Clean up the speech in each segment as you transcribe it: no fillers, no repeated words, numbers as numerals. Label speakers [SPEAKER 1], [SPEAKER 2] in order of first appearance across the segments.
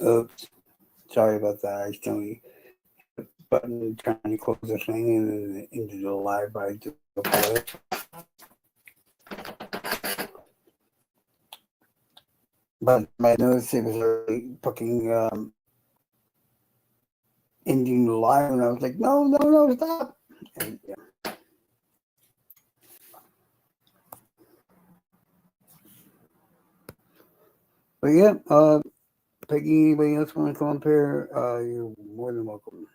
[SPEAKER 1] Oops. Sorry about that. I accidentally hit the button trying to close the thing and then into the live. I do apologize. But I noticed it was already fucking ending the live, and I was like, no, stop. And, yeah. But yeah, Peggy, anybody else want to come up here? You're more than welcome.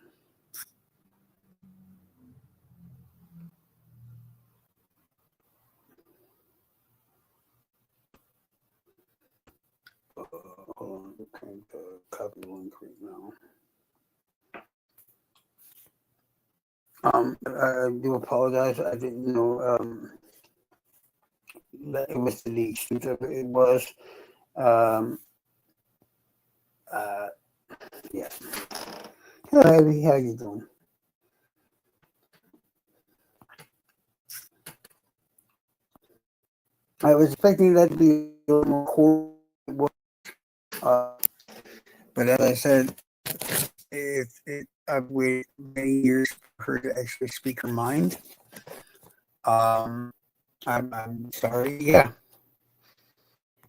[SPEAKER 1] Hold on, I'm trying to copy link right now. I do apologize. I didn't know that it was to the extent of it was. Um, uh, yeah. Hello, Abby. How you doing? I was expecting that to be a little more core, but as I said, I've waited many years for her to actually speak her mind. I'm sorry. Yeah,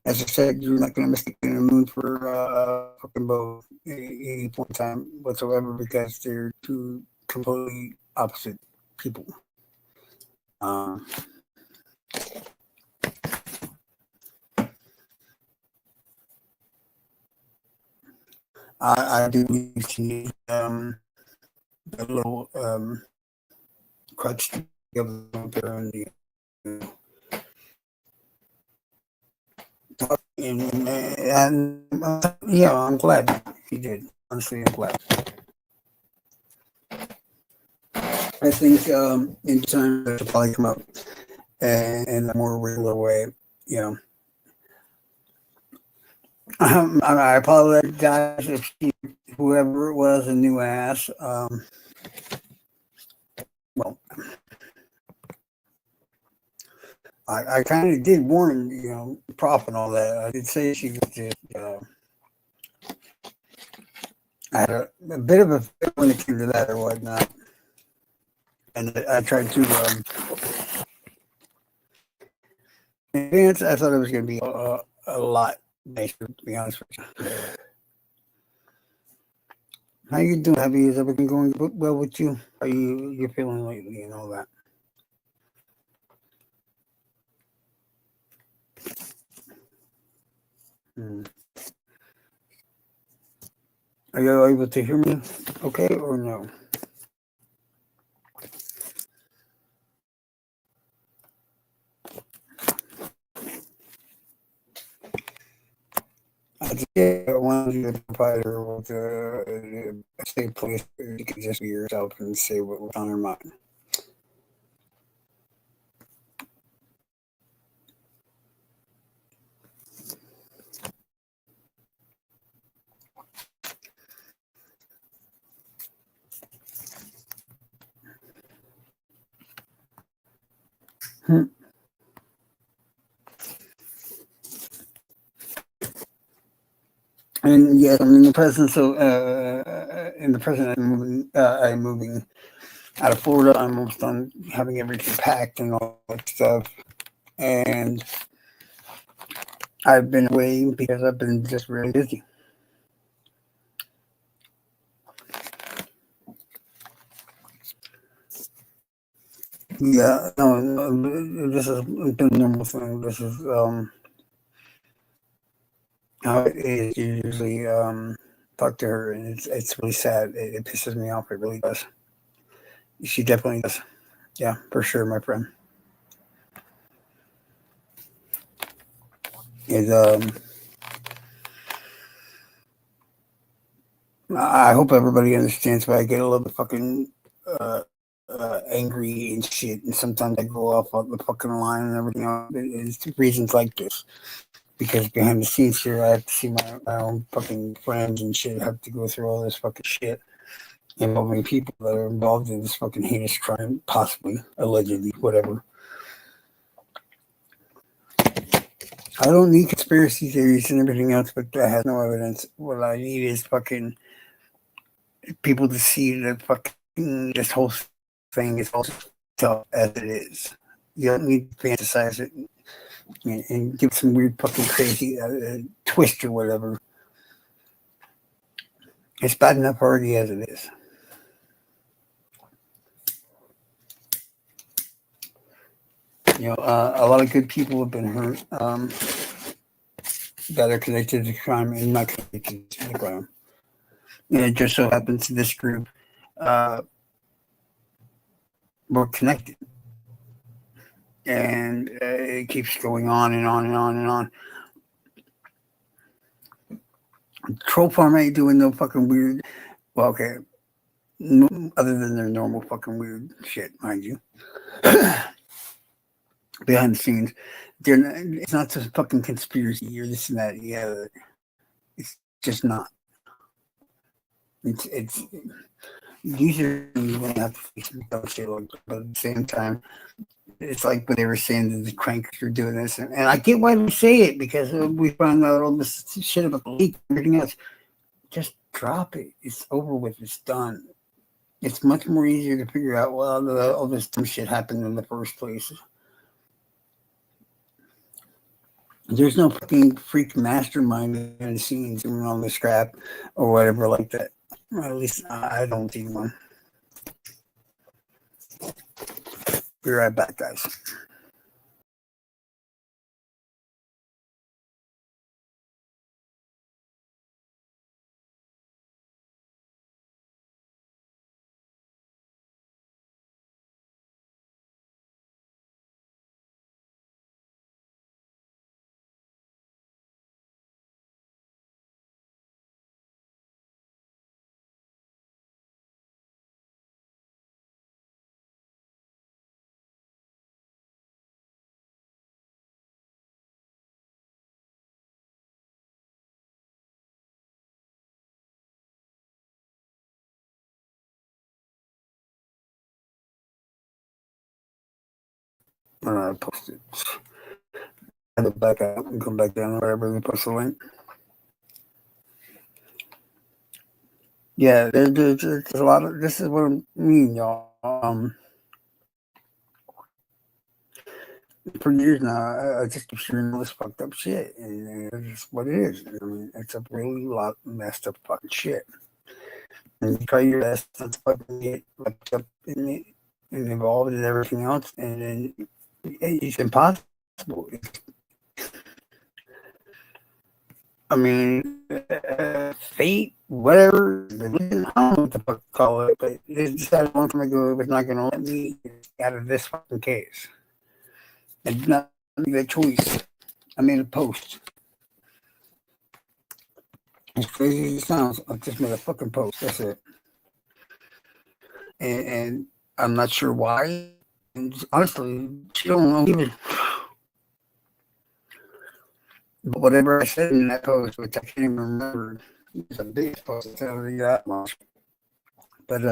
[SPEAKER 1] as I said, you're not going to mistake the moon for fucking both any point in time whatsoever because they're two completely opposite people. Um, I do believe she needs a little crutch to be able to go there and and yeah, I'm glad he did. Honestly, I'm glad. I think in time to probably come up in a more regular way, you know. I apologize if whoever it was a new ass. Well, I kind of did warn, Prof and all that. I did say she was just. I had a bit of a fit when it came to that or whatnot, and I tried to. In advance, I thought it was going to be a lot nicer, to be honest with you. How you doing, Abby? Is everything going well with you? How you feeling lately and all that? Hmm. Are you able to hear me? Okay or no? I just wanted you to provide her with a safe place where you can just be yourself and say what was on her mind. Hmm. And yes, I'm in the presence of I'm moving out of Florida. I'm almost done having everything packed and all that stuff. And I've been away because I've been just really busy. Yeah, no, this has been a normal thing. This is how it is usually. Talk to her, and it's really sad. It pisses me off. It really does. She definitely does. Yeah, for sure, my friend. It I hope everybody understands why I get a little bit fucking angry and shit, and sometimes I go off on the fucking line and everything else. It's reasons like this. Because behind the scenes here, I have to see my own fucking friends and shit. I have to go through all this fucking shit involving people that are involved in this fucking heinous crime, possibly, allegedly, whatever. I don't need conspiracy theories and everything else, but that has no evidence. What I need is fucking people to see that fucking this whole thing is also tough as it is. You don't need to fantasize it and give some weird fucking crazy twist or whatever. It's bad enough already as it is. A lot of good people have been hurt that are connected to crime and not connected to the crime. And it just so happens this group uh, were connected. And it keeps going on and on and on and on. Troll Farm ain't doing no fucking weird. Well, okay, other than their normal fucking weird shit, mind you. Behind the scenes, it's not just fucking conspiracy or this and that. Yeah, it's just not. It's usually you don't have to face shit like that, but at the same time, it's like what they were saying that the crankers are doing this, and I get why they say it because we found out all this shit about the leak and everything else. Just drop it. It's over with. It's done. It's much more easier to figure out. Well, all this dumb shit happened in the first place. There's no fucking freak mastermind behind the scenes doing all this crap or whatever like that. Or at least I don't see one. Be right back, guys. Post it. I go back out and come back down wherever they post the link. Yeah, there's a lot of. This is what I mean, y'all. For years now, I just keep hearing all this fucked up shit, and it's what it is. I mean, it's a really lot messed up fucking shit. And you try your best not to fucking get fucked up in it and involved in everything else, and then it's impossible. I mean, fate, whatever. I don't know what the fuck to call it, but they decided a long time ago it was not going to let me out of this fucking case. I did not make that choice. I made a post. As crazy as it sounds, I just made a fucking post. That's it. And I'm not sure why. And honestly, she don't know even. But whatever I said in that post, which I can't even remember, it's a big post. I tell you that much. But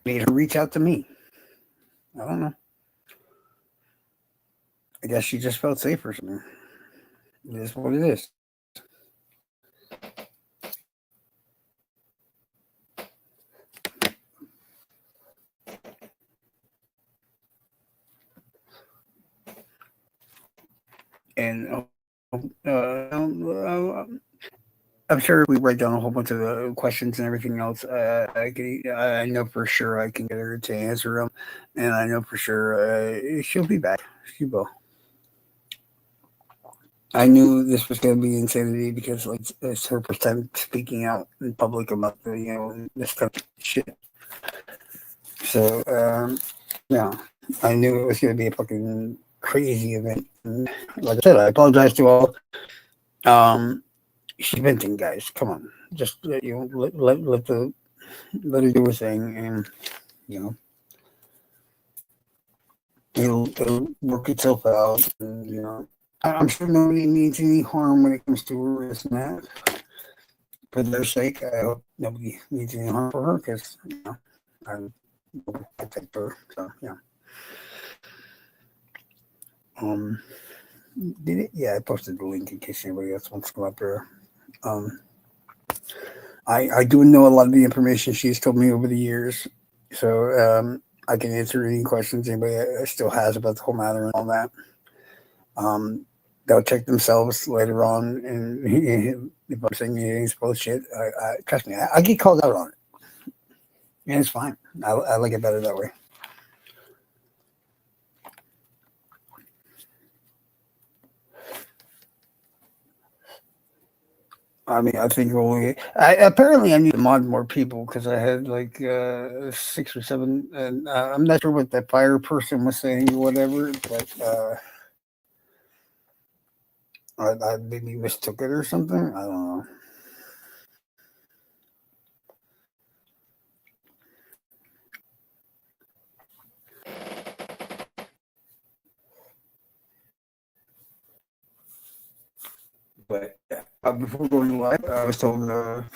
[SPEAKER 1] made her reach out to me. I don't know. I guess she just felt safe or something. It is what it is. And I'm sure if we write down a whole bunch of questions and everything else, I know for sure I can get her to answer them, and I know for sure she'll be back. She will. I knew this was going to be insanity because like it's her first time speaking out in public about this kind of shit. So yeah, I knew it was going to be a fucking crazy event. And like I said, I apologize to all. She's venting, guys. Come on, just let her do her thing, and you know it'll work itself out. And, I'm sure nobody means any harm when it comes to her, isn't that? For their sake, I hope nobody means any harm for her because protector. So yeah. Um, did it? Yeah, I posted the link in case anybody else wants to come up there. Um, I do know a lot of the information she's told me over the years, so I can answer any questions anybody still has about the whole matter and all that. Um, they'll check themselves later on, and if I'm saying anything's bullshit, trust me, I get called out on it, and it's fine. I like it better that way. I mean, I think only. Apparently, I need to mod more people because I had like 6 or 7, and I'm not sure what that fire person was saying or whatever, but I maybe mistook it or something. I don't know. But yeah, before going live, I was told a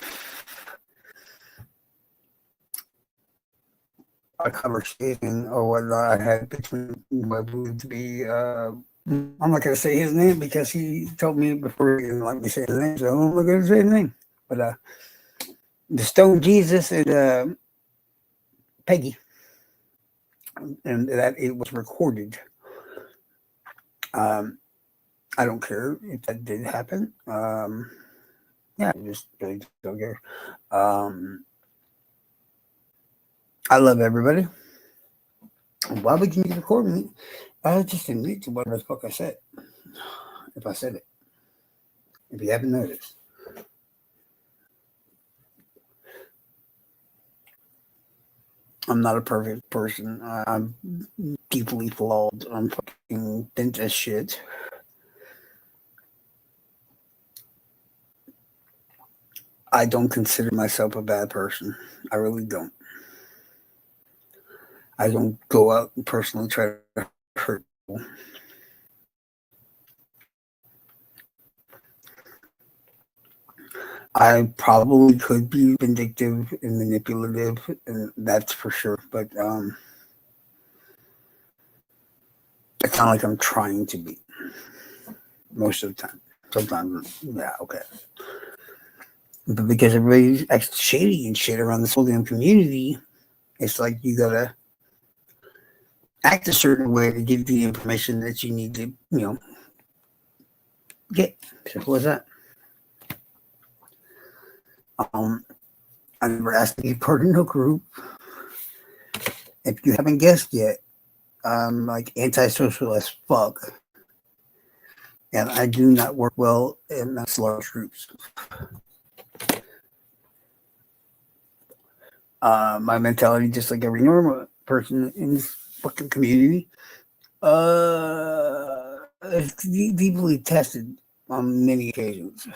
[SPEAKER 1] conversation or whatnot I had between what I believe to be. I'm not going to say his name because he told me before he didn't let me say his name, so I'm not going to say his name. But the Stone Jesus and Peggy, and that it was recorded. Um, I don't care if that did happen. Yeah, I just really don't care. Um, I love everybody. Why would you record me? I just admit to whatever the fuck I said. If I said it, if you haven't noticed, I'm not a perfect person. I'm deeply flawed. I'm fucking bent as shit. I don't consider myself a bad person. I really don't. I don't go out and personally try to hurt people. I probably could be vindictive and manipulative, and that's for sure. But it's not like I'm trying to be most of the time. Sometimes, yeah, okay. But because everybody's acts shady and shit around this whole damn community, it's like you gotta act a certain way to get the information that you need to, get. Simple as that. Um, I never asked to be part of no group. If you haven't guessed yet, I'm like antisocial as fuck. And I do not work well in large groups. My mentality, just like every normal person in this fucking community, is deeply tested on many occasions.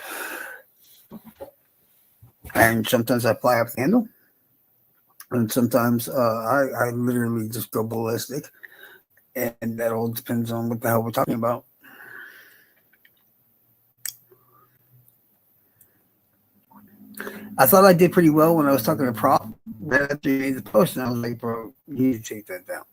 [SPEAKER 1] And sometimes I fly off the handle, and sometimes I literally just go ballistic, and that all depends on what the hell we're talking about. I thought I did pretty well when I was talking to Prop right after he made the post, and I was like, bro, you need to take that down.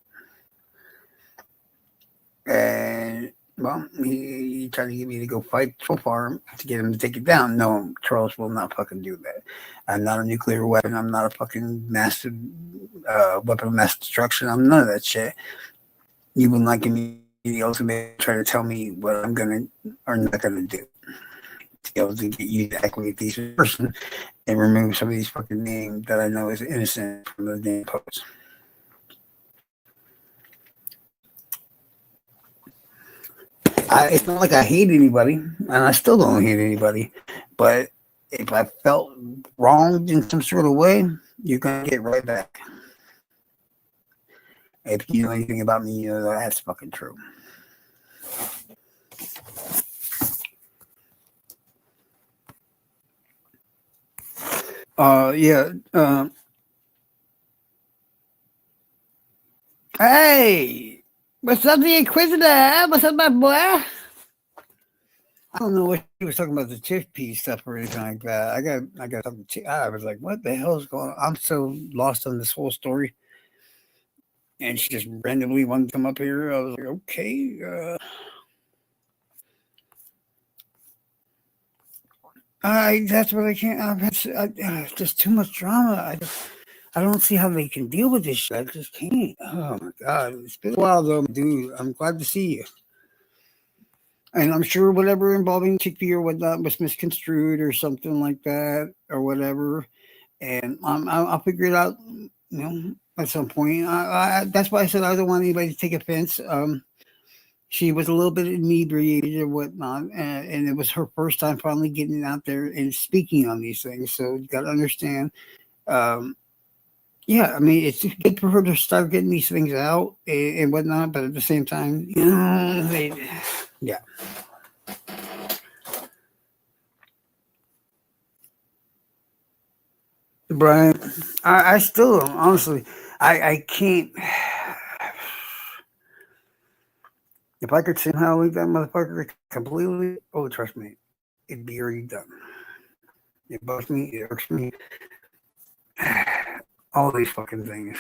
[SPEAKER 1] And well, he tried to get me to go fight Troll Farm to get him to take it down. No, Charles will not fucking do that. I'm not a nuclear weapon. I'm not a fucking massive weapon of mass destruction. I'm none of that shit. You will not give me the ultimate try to tell me what I'm gonna or not gonna do to be able to get you to act like a decent person and remove some of these fucking names that I know is innocent from the damn post. It's not like I hate anybody, and I still don't hate anybody. But if I felt wronged in some sort of way, you're gonna get right back. If you know anything about me, you know that's fucking true. Yeah. Hey, what's up, the Inquisitor? What's up, my boy? I don't know what he was talking about the chickpea stuff or anything like that. I got something. I was like, what the hell is going on? I'm so lost on this whole story. And she just randomly wanted to come up here. I was like, okay. That's what I can't. Just too much drama. I don't see how they can deal with this shit. I just can't. Oh my god, it's been a while though, dude. I'm glad to see you. And I'm sure whatever involving Chickpea or whatnot was misconstrued or something like that or whatever. And I'll figure it out, at some point. That's why I said I don't want anybody to take offense. She was a little bit inebriated or whatnot, and it was her first time finally getting out there and speaking on these things. So you got to understand. Um, yeah, I mean, it's good for her to start getting these things out and whatnot, but at the same time, yeah. Brian, I still honestly, I can't. If I could somehow leave that motherfucker completely, oh, trust me, it'd be already done. It bugs me, it irks me. All these fucking things.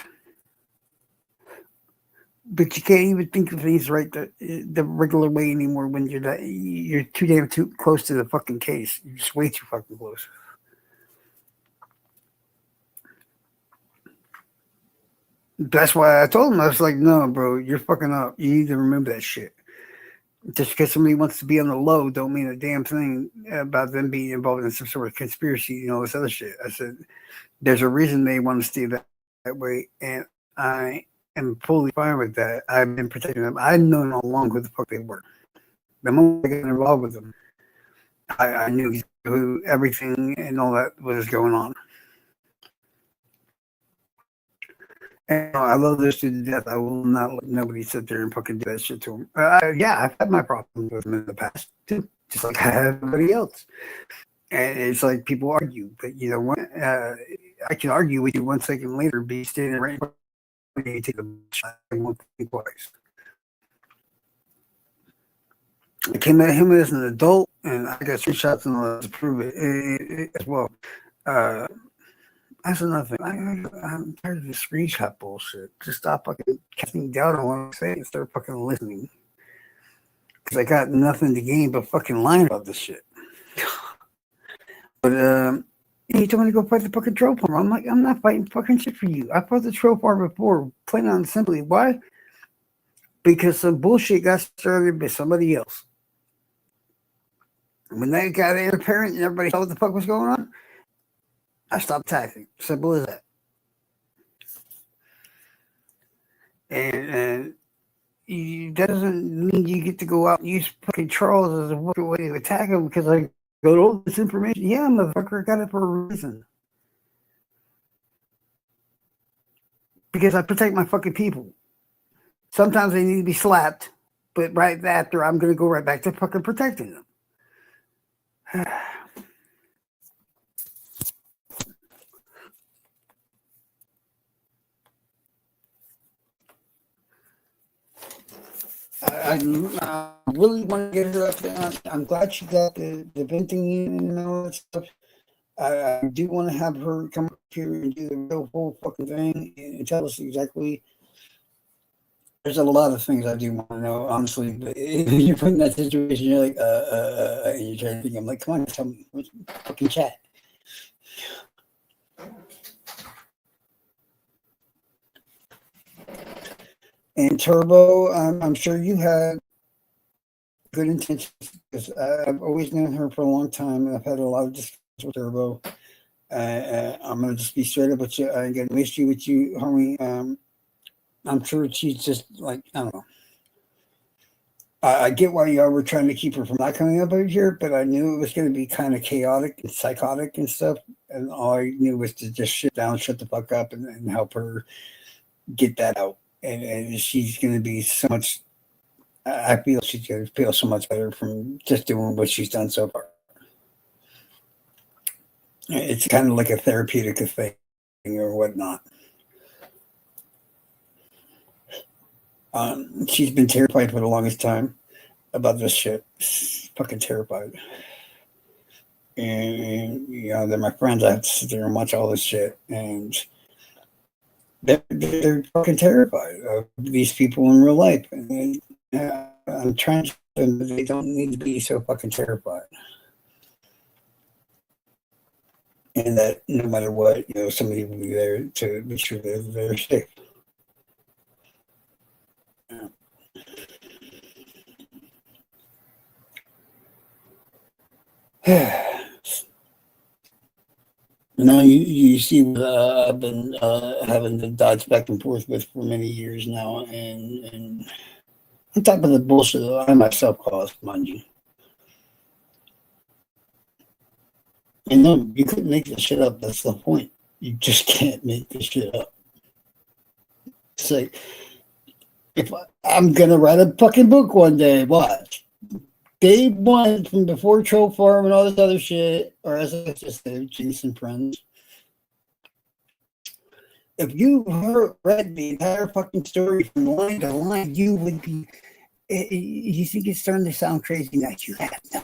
[SPEAKER 1] But you can't even think of things right the regular way anymore when you're too damn too close to the fucking case. You're just way too fucking close. That's why I told him, I was like, no, bro, you're fucking up. You need to remember that shit. Just because somebody wants to be on the low don't mean a damn thing about them being involved in some sort of conspiracy and all this other shit. I said, there's a reason they want to stay that way, and I am fully fine with that. I've been protecting them. I've known all along who the fuck they were. The moment I got involved with them, I knew who everything and all that was going on. And I love this to death. I will not let nobody sit there and fucking do that shit to him. Yeah, I've had my problems with him in the past too, just like I have everybody else. And it's like people argue, but you know what? I can argue with you 1 second later, be standing right in front of you, take the shot and won't think twice. I came at him as an adult, and I got screenshots and to prove it as well. Uh, that's another thing. I'm tired of this screenshot bullshit. Just stop fucking casting doubt on what I'm saying and start fucking listening. Because I got nothing to gain but fucking lying about this shit. But he told me to go fight the fucking troll farmer. I'm like, I'm not fighting fucking shit for you. I fought the troll farmer before, plain and simply. Why? Because some bullshit got started by somebody else. When they got interference and everybody saw what the fuck was going on, I stopped attacking. Simple as that. And that doesn't mean you get to go out and use fucking Charles as a way to attack him because I got all this information. Yeah, motherfucker, I got it for a reason. Because I protect my fucking people. Sometimes they need to be slapped, but right after, I'm going to go right back to fucking protecting them. I really want to get her up there. I'm glad she got the venting in and all that stuff. I do want to have her come up here and do the real whole fucking thing and tell us exactly. There's a lot of things I do want to know, honestly. But if you're put in that situation, you're like, and you're trying to think. I'm like, come on, tell me, fucking chat. And Turbo, I'm sure you had good intentions because I've always known her for a long time, and I've had a lot of discussions with Turbo. I'm gonna just be straight up with you. I got an issue with you, homie. I'm sure she's just like I don't know. I get why y'all were trying to keep her from not coming up over here, but I knew it was going to be kind of chaotic and psychotic and stuff. And all I knew was to just shut down, shut the fuck up, and help her get that out. And she's going to be so much. I feel she's going to feel so much better from just doing what she's done so far. It's kind of like a therapeutic thing or whatnot. She's been terrified for the longest time about this shit. She's fucking terrified. And you know, they're my friends. I have to sit there and watch all this shit. And They're fucking terrified of these people in real life. And I'm trying to show them that they don't need to be so fucking terrified. And that no matter what, somebody will be there to make sure that they're safe. Now you see what I've been having to dodge back and forth with for many years now, and on top of the bullshit that I myself caused, mind you. And no, you couldn't make this shit up. That's the point. You just can't make this shit up. It's like, if I'm gonna write a fucking book one day, watch. Day one from before Troll Farm and all this other shit, or as I just said, Jason Friends. If you read the entire fucking story from line to line, you would be. You think it's starting to sound crazy that you have no.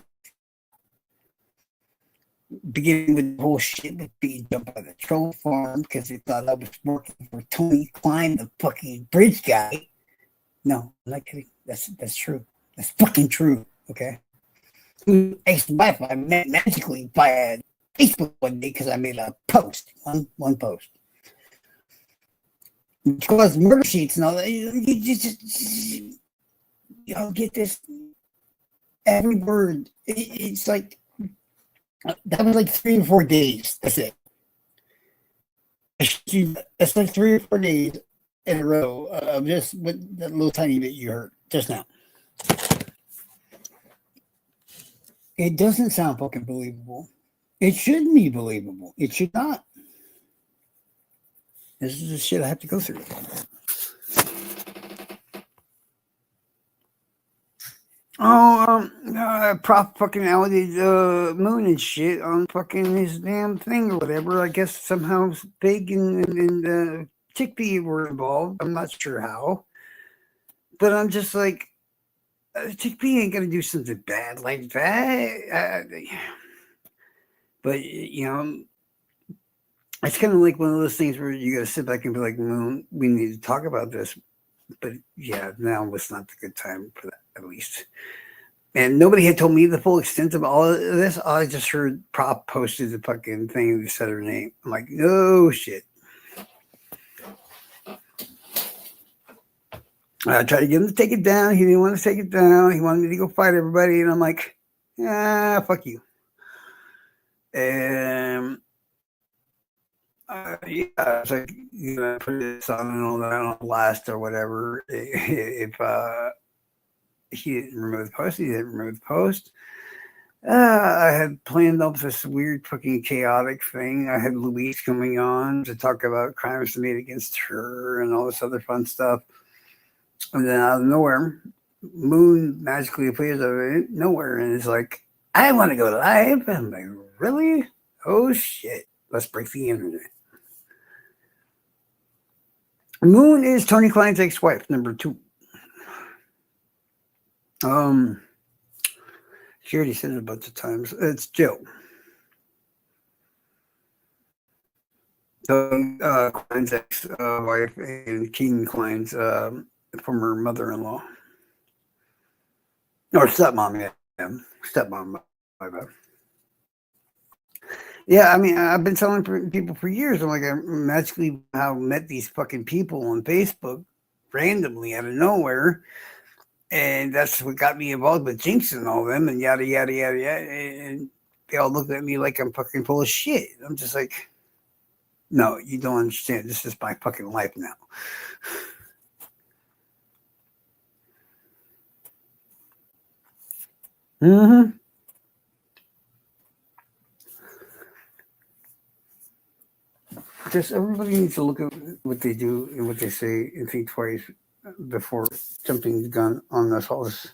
[SPEAKER 1] Beginning with the whole shit with being jumped by the Troll Farm because they thought I was working for Tony Klein, the fucking bridge guy. No, I'm not kidding. That's true. That's fucking true. Okay. Ex-wife I met magically via Facebook one day because I made a post, one post. Because murder sheets and all that, you just get this every word. It's like that was like 3 or 4 days. That's it. It's like 3 or 4 days in a row of just with that little tiny bit you heard just now. It doesn't sound fucking believable. It shouldn't be believable. It should not. This is the shit I have to go through. Prop fucking outed Moon and shit on fucking his damn thing or whatever. I guess somehow Big and Chickpea were involved. I'm not sure how. But I'm just like, Chickpea ain't gonna do something bad like that. But it's kind of like one of those things where you gotta sit back and be like, "Moon, we need to talk about this." But yeah, now was not the good time for that, at least. And nobody had told me the full extent of all of this. I just heard Prop posted the fucking thing that said her name. I'm like, no shit. I tried to get him to take it down. He didn't want to take it down. He wanted me to go fight everybody. And I'm like, fuck you. And yeah, it's like, put this on and all that on blast or whatever. If he didn't remove the post, he didn't remove the post. I had planned up this weird fucking chaotic thing. I had Louise coming on to talk about crimes made against her and all this other fun stuff. And then out of nowhere, Moon magically appears out of nowhere and is like, I want to go live. And I'm like, really? Oh shit. Let's break the internet. Moon is Tony Klein's ex-wife, number 2. She already said it a bunch of times. It's Jill. So, Klein's ex-wife and King Klein's former mother-in-law. Or stepmom, yeah. Stepmom, my bad. Yeah, I mean, I've been telling people for years. I'm like, I magically met these fucking people on Facebook randomly out of nowhere. And that's what got me involved with Jinx and all them and yada, yada, yada, yada. And they all looked at me like I'm fucking full of shit. I'm just like, no, you don't understand. This is my fucking life now. Mm-hmm. Just everybody needs to look at what they do and what they say and think twice before jumping the gun on this all this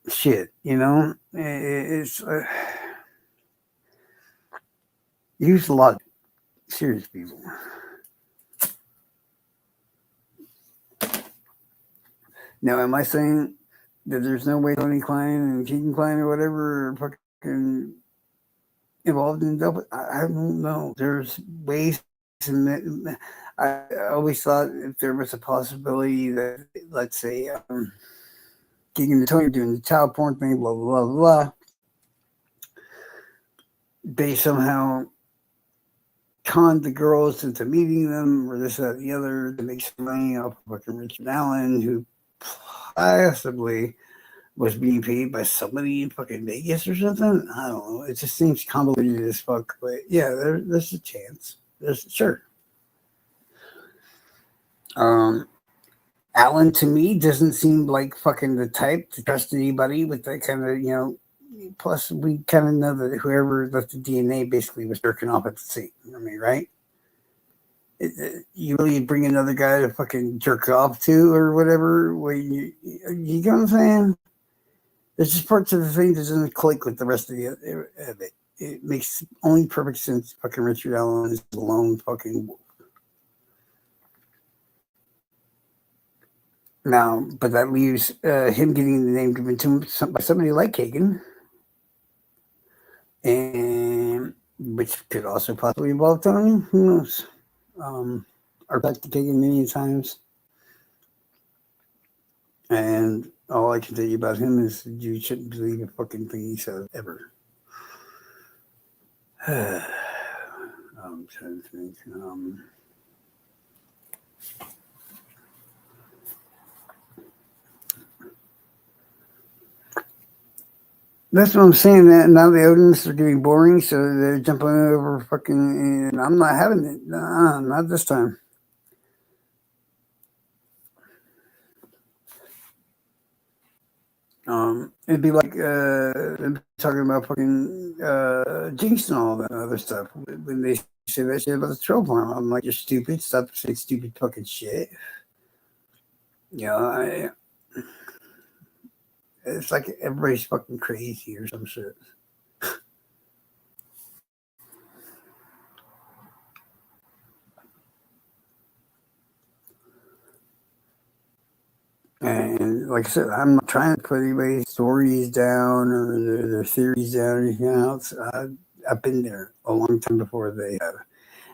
[SPEAKER 1] shit. It's use a lot of serious people. Now, am I saying that there's no way Tony Klein and Keaton Klein or whatever are fucking involved in double? I don't know. There's ways I always thought if there was a possibility that, let's say, Keegan and Tony doing the child porn thing, blah blah blah blah, they somehow conned the girls into meeting them, or this, that, the other, to make some money off of fucking Richard Allen, who possibly was being paid by somebody in fucking Vegas or something. I don't know. It just seems convoluted as fuck. But yeah, there's a chance. There's sure. Allen to me doesn't seem like fucking the type to trust anybody with that kind of, plus we kind of know that whoever left the DNA basically was jerking off at the scene. I mean, right? You really bring another guy to fucking jerk off to or whatever. You know what I'm saying? There's just parts of the thing that doesn't click with the rest of it. It makes only perfect sense. Fucking Richard Allen is alone fucking wolf. Now, but that leaves him getting the name given to him by somebody like Kagan, and which could also possibly involve Tony. Who knows? I've talked to Kagan many times, and all I can tell you about him is you shouldn't believe a fucking thing he says ever. I'm trying to think. That's what I'm saying. That now the audience are getting boring, so they're jumping over fucking. And I'm not having it. Nah, not this time. It'd be like talking about fucking Jinx and all that other stuff. When they say that shit about the troll farm, I'm like, you're stupid. Stop saying stupid fucking shit. It's like everybody's fucking crazy or some shit. And like I said, I'm not trying to put anybody's stories down or their theories down or anything else. I've been there a long time before they have.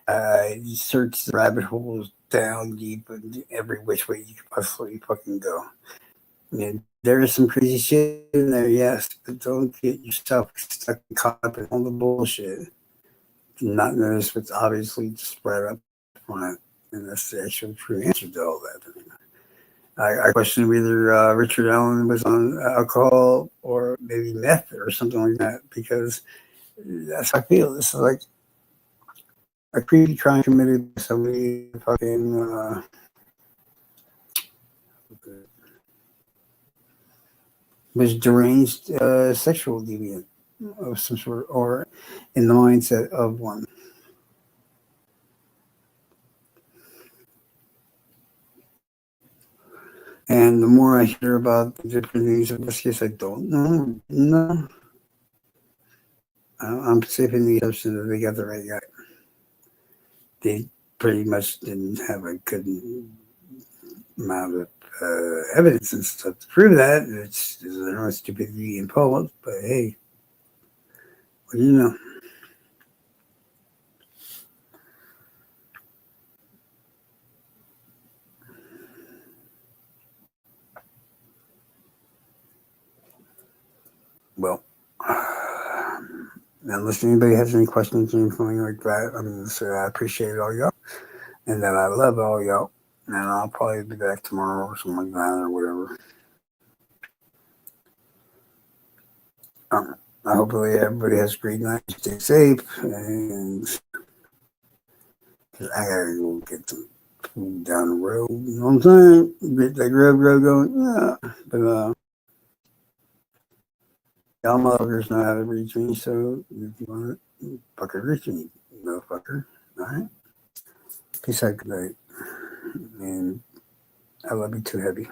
[SPEAKER 1] I searched the rabbit holes down deep and every which way you could possibly fucking go. And there is some crazy shit in there, yes, but don't get yourself stuck and caught up in all the bullshit. Do not notice what's obviously spread up on it. And that's the actual true answer to all that. I question whether Richard Allen was on alcohol or maybe meth or something like that, because that's how I feel. This is like a creepy crime committed by somebody fucking was deranged sexual deviant of some sort, or in the mindset of one. And the more I hear about the different things in this case, I don't know. No. I'm saving the assumption that they got the right guy. They pretty much didn't have a good amount of evidence and stuff to prove that. It's their own stupidity involved, but hey, what do you know? Well, unless anybody has any questions or anything like that, I'm going to say I appreciate all y'all and that I love all y'all. And I'll probably be back tomorrow or something like that or whatever. Hopefully everybody has a great night. Stay safe. And I got to go get some food down the road. You know what I'm saying? Get that grub going. Yeah. But y'all motherfuckers know how to reach me, so if you want it, fucking reach me, motherfucker. Alright? Peace out, good night. And I love you too heavy.